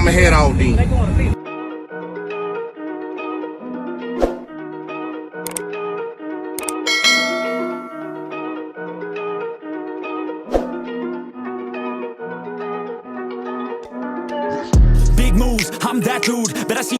I'ma head out then. Big moves, I'm that dude, but I see.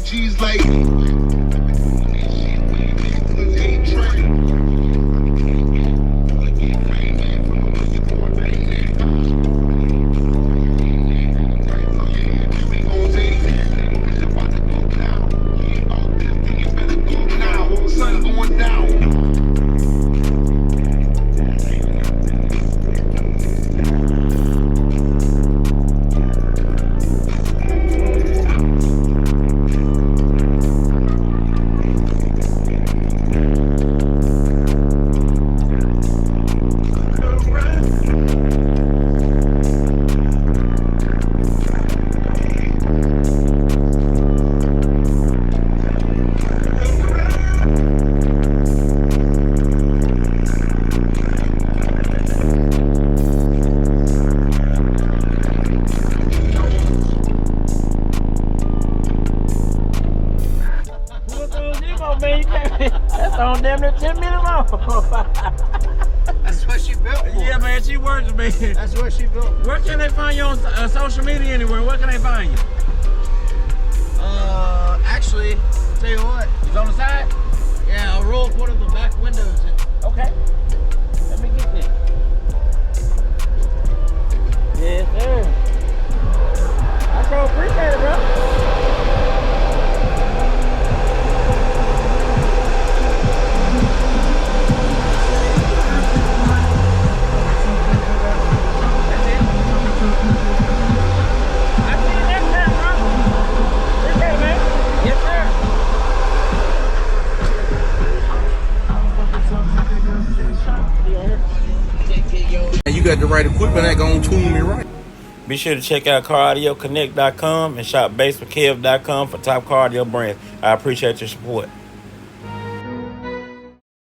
G's like That's on damn near 10 minutes long. That's what she built for. Yeah, man, she works, man. That's what she built for. Where can they find you on social media anywhere? Where can they find you? Actually, tell you what. It's on the side? Yeah, I'll roll one of the back windows in. Okay. Let me get this. Yes, sir. I sure appreciate it, bro. You got the right equipment that gonna tune me right. Be sure to check out CarAudioConnect.com and shop BASSWITHKEV.com for top car audio brands. I appreciate your support.